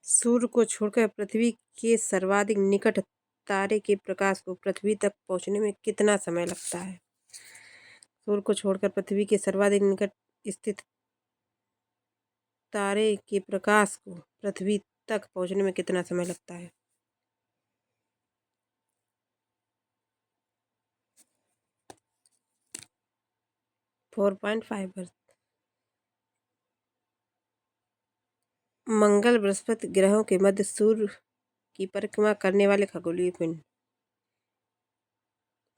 सूर्य को छोड़कर पृथ्वी के सर्वाधिक निकट तारे के प्रकाश को पृथ्वी तक पहुंचने में कितना समय लगता है? सूर्य को छोड़कर पृथ्वी के सर्वाधिक निकट स्थित तारे के प्रकाश को पृथ्वी तक पहुंचने में कितना समय लगता है? 4.5 वर्ष। मंगल बृहस्पति ग्रहों के मध्य सूर्य की परिक्रमा करने वाले खगोलीय पिंड।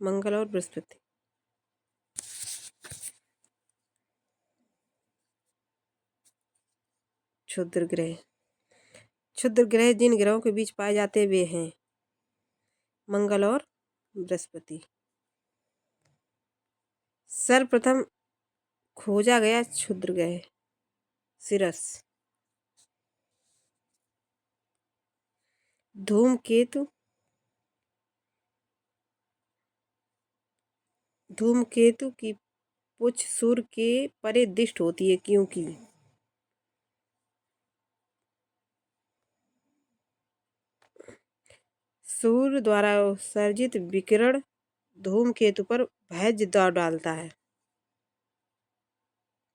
मंगल और बृहस्पति। क्षुद्र ग्रह। क्षुद्र ग्रह जिन ग्रहों के बीच पाए जाते वे हैं मंगल और बृहस्पति। सर्वप्रथम खोजा गया क्षुद्र ग्रह सिरस। धूमकेतु। धूमकेतु की पुच्छ सूर्य के परे दृष्ट होती है क्योंकि सूर्य द्वारा उत्सर्जित विकिरण धूमकेतु पर भैज दबाव डालता है।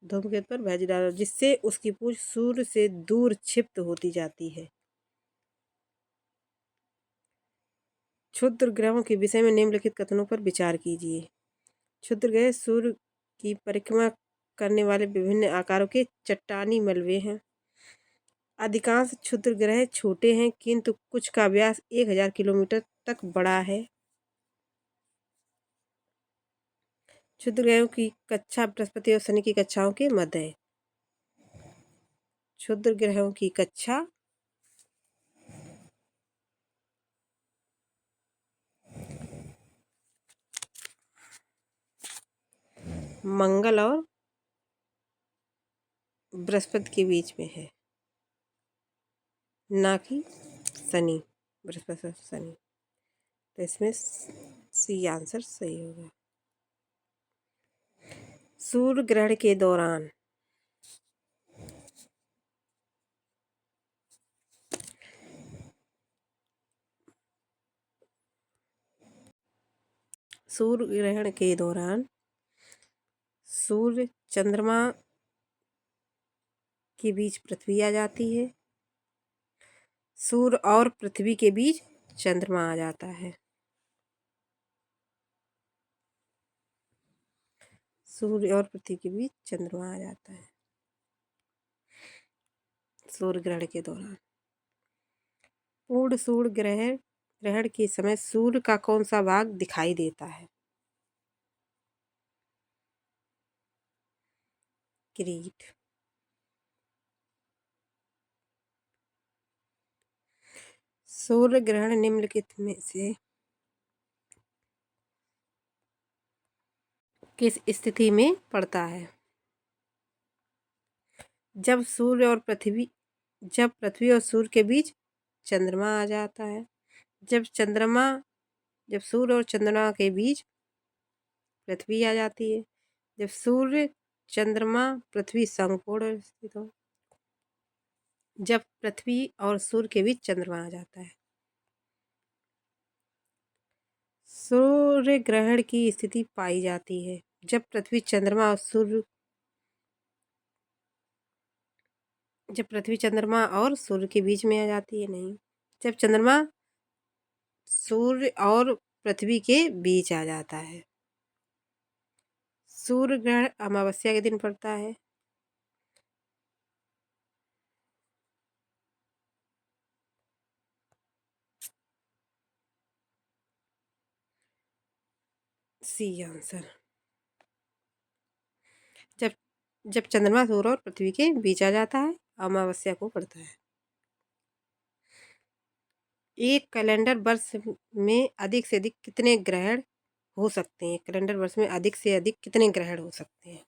धूमकेतु पर भैज डाल जिससे उसकी पूंछ सूर्य से दूर क्षिप्त होती जाती है। क्षुद्र ग्रहों के विषय में निम्नलिखित कथनों पर विचार कीजिए। क्षुद्र ग्रह सूर्य की परिक्रमा करने वाले विभिन्न आकारों के चट्टानी मलबे हैं। अधिकांश क्षुद्र ग्रह छोटे हैं किंतु कुछ का व्यास 1000 किलोमीटर तक बड़ा है। क्षुद्र ग्रहों की कक्षा बृहस्पति और शनि की कक्षाओं के मध्य है। क्षुद्र ग्रहों की कक्षा मंगल और बृहस्पति के बीच में है, ना कि शनि। बृहस्पति और शनि, तो इसमें सी आंसर सही होगा। सूर्य ग्रहण के दौरान सूर्य ग्रहण के दौरान सूर्य चंद्रमा के बीच पृथ्वी आ जाती है। सूर्य और पृथ्वी के बीच चंद्रमा आ जाता है। सूर्य और पृथ्वी के बीच चंद्रमा आ जाता है सूर्य ग्रहण के दौरान। पूर्ण सूर्य ग्रहण के समय सूर्य का कौन सा भाग दिखाई देता है? किरीट। सूर्य ग्रहण निम्नलिखित में से किस स्थिति में पड़ता है? जब पृथ्वी और सूर्य के बीच चंद्रमा आ जाता है। जब सूर्य और चंद्रमा के बीच पृथ्वी आ जाती है। जब सूर्य चंद्रमा पृथ्वी समकोण स्थित हो। जब पृथ्वी और सूर्य के बीच चंद्रमा आ जाता है। सूर्य ग्रहण की स्थिति पाई जाती है जब पृथ्वी चंद्रमा और सूर्य के बीच में आ जाती है। नहीं, जब चंद्रमा सूर्य और पृथ्वी के बीच आ जाता है। सूर्य ग्रहण अमावस्या के दिन पड़ता है। C answer. जब चंद्रमा सूर्य और पृथ्वी के बीच आ जाता है, अमावस्या को पड़ता है। एक कैलेंडर वर्ष में अधिक से अधिक कितने ग्रहण हो सकते हैं? कैलेंडर वर्ष में अधिक से अधिक कितने ग्रहण हो सकते हैं?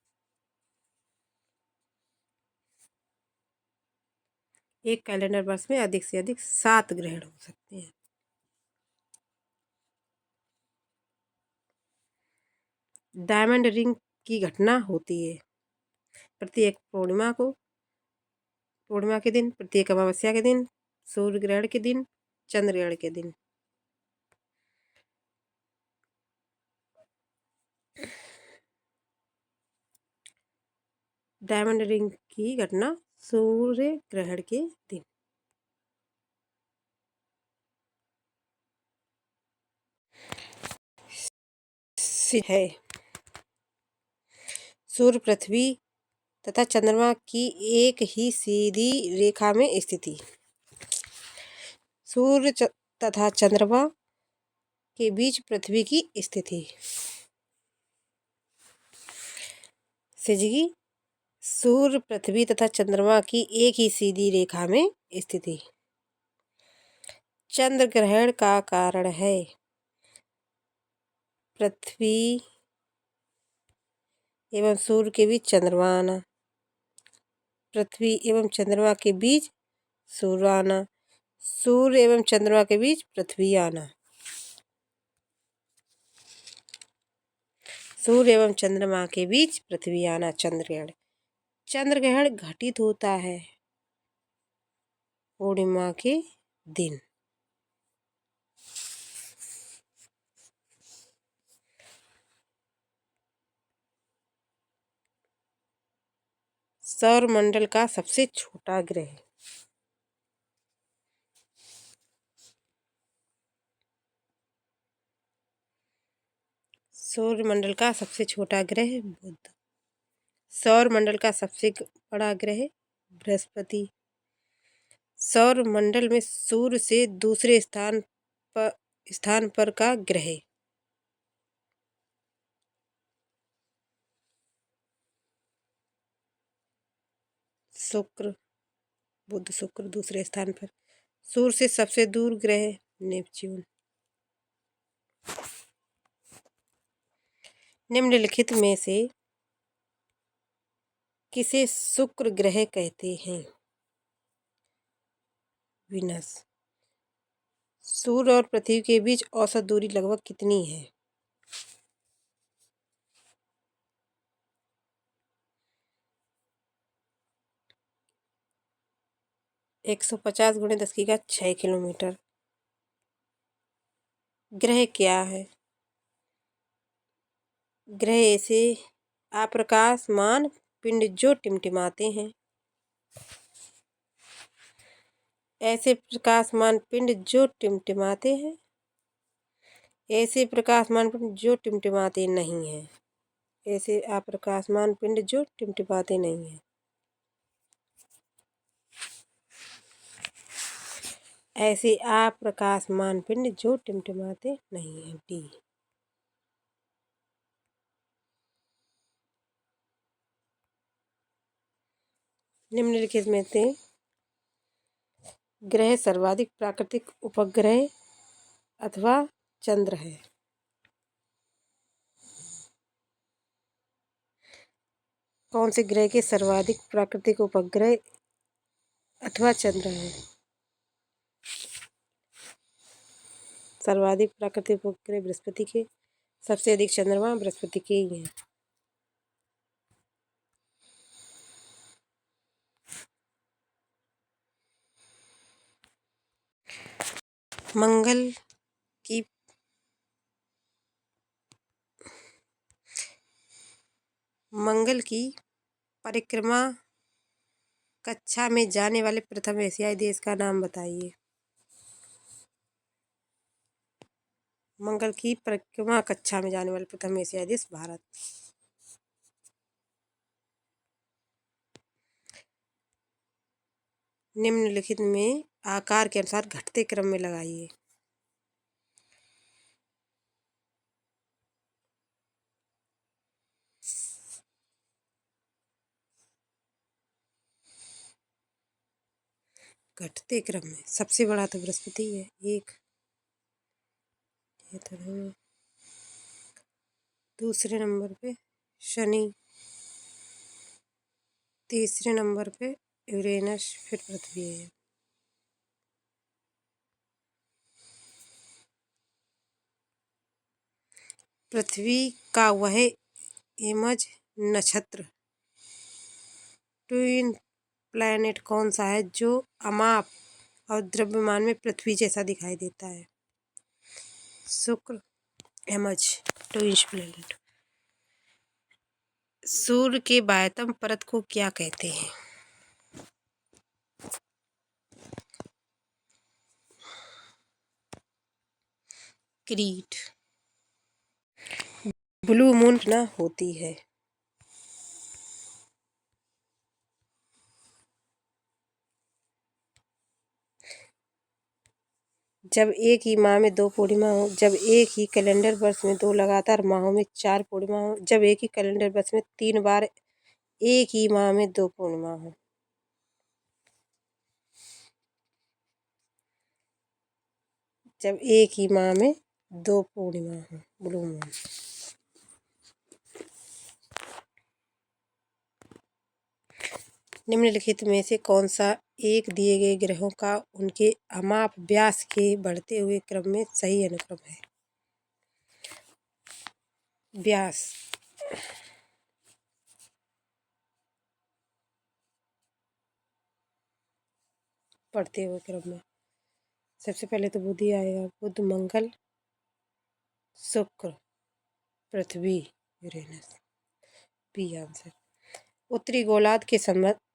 एक कैलेंडर वर्ष में अधिक से अधिक 7 ग्रहण हो सकते हैं। डायमंड रिंग की घटना होती है प्रत्येक पूर्णिमा के दिन, प्रत्येक अमावस्या के दिन, सूर्य ग्रहण के दिन, चंद्र ग्रहण के दिन। डायमंड रिंग की घटना सूर्य ग्रहण के दिन है। सूर्य, पृथ्वी तथा चंद्रमा की एक ही सीधी रेखा में स्थिति। सूर्य तथा चंद्रमा के बीच पृथ्वी की स्थिति। सिजगी, सूर्य, पृथ्वी तथा चंद्रमा की एक ही सीधी रेखा में स्थिति। चंद्र ग्रहण का कारण है पृथ्वी एवं सूर्य के बीच चंद्रमा आना, पृथ्वी एवं चंद्रमा के बीच सूर्य आना, सूर्य एवं चंद्रमा के बीच पृथ्वी आना। सूर्य एवं चंद्रमा के बीच पृथ्वी आना चंद्र ग्रहण। चंद्र ग्रहण घटित होता है पूर्णिमा के दिन। सौर मंडल का सबसे छोटा ग्रह। सौर मंडल का सबसे छोटा ग्रह बुध। सौर मंडल का सबसे बड़ा ग्रह बृहस्पति। सौर मंडल में सूर्य से दूसरे स्थान पर का ग्रह। शुक्र, बुध शुक्र दूसरे स्थान पर। सूर्य से सबसे दूर ग्रह नेपच्यून। निम्नलिखित में से किसे शुक्र ग्रह कहते हैं? विनस। सूर्य और पृथ्वी के बीच औसत दूरी लगभग कितनी है? 150 × 10⁶ किलोमीटर। ग्रह क्या है? ग्रह ऐसे अप्रकाशमान पिंड जो टिमटिमाते हैं। ऐसे प्रकाशमान पिंड जो टिमटिमाते हैं। ऐसे प्रकाशमान पिंड जो टिमटिमाते नहीं हैं। ऐसे अप्रकाशमान पिंड जो टिमटिमाते नहीं हैं। ऐसे अप्रकाशमान पिंड जो टिमटिमाते नहीं हैं। डी। निम्नलिखित में से ग्रह सर्वाधिक प्राकृतिक उपग्रह अथवा चंद्र है? कौन से ग्रह के सर्वाधिक प्राकृतिक उपग्रह अथवा चंद्र है? सर्वाधिक प्राकृतिक उपग्रह बृहस्पति के, सबसे अधिक चंद्रमा बृहस्पति के ही हैं। मंगल की परिक्रमा कक्षा में जाने वाले प्रथम एशियाई देश का नाम बताइए। मंगल की परिक्रमा कक्षा में जाने वाले प्रथम एशियाई देश भारत। निम्नलिखित में आकार के अनुसार घटते क्रम में लगाइए। घटते क्रम में सबसे बड़ा तो बृहस्पति है, एक। ये तो दूसरे नंबर पे शनि, तीसरे नंबर पे यूरेनस, फिर पृथ्वी है। पृथ्वी का वह एमज नक्षत्र ट्विन प्लैनेट कौन सा है जो अमाप और द्रव्यमान में पृथ्वी जैसा दिखाई देता है। शुक्र एमज ट्विंस प्लैनेट। सूर्य के बाह्यतम परत को क्या कहते हैं? क्रीट। ब्लू मून ना होती है। जब एक ही माह में 2 पूर्णिमा हो, जब एक ही कैलेंडर वर्ष में 2 लगातार माहों में 4 पूर्णिमा हो, जब एक ही कैलेंडर वर्ष में 3 बार एक ही माह में 2 पूर्णिमा हो। जब एक ही माह में 2 पूर्णिमा हो, ब्लू मून। निम्नलिखित में से कौन सा एक दिए गए ग्रहों का उनके अमाप व्यास के बढ़ते हुए क्रम में सही अनुक्रम है? व्यास। बढ़ते हुए क्रम में सबसे पहले तो बुध ही आएगा। बुध, मंगल, शुक्र, पृथ्वी, यूरेनस। B answer. उत्तरी गोलार्ध के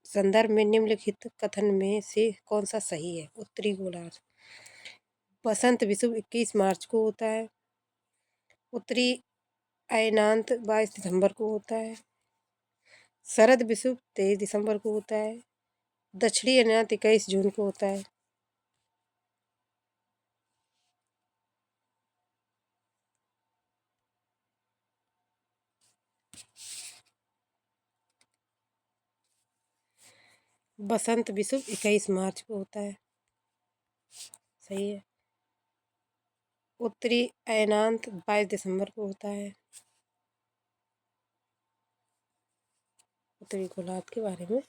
संदर्भ में निम्नलिखित कथन में से कौन सा सही है? उत्तरी गोलार्ध। बसंत विषुव 21 मार्च को होता है। उत्तरी अयनांत 22 दिसंबर को होता है। शरद विषुव 23 दिसंबर को होता है। दक्षिणी अयनांत 21 जून को होता है। बसंत विषुव 21 मार्च को होता है। सही है। उत्तरी अयनांत 22 दिसंबर को होता है। उत्तरी गोलार्ध के बारे में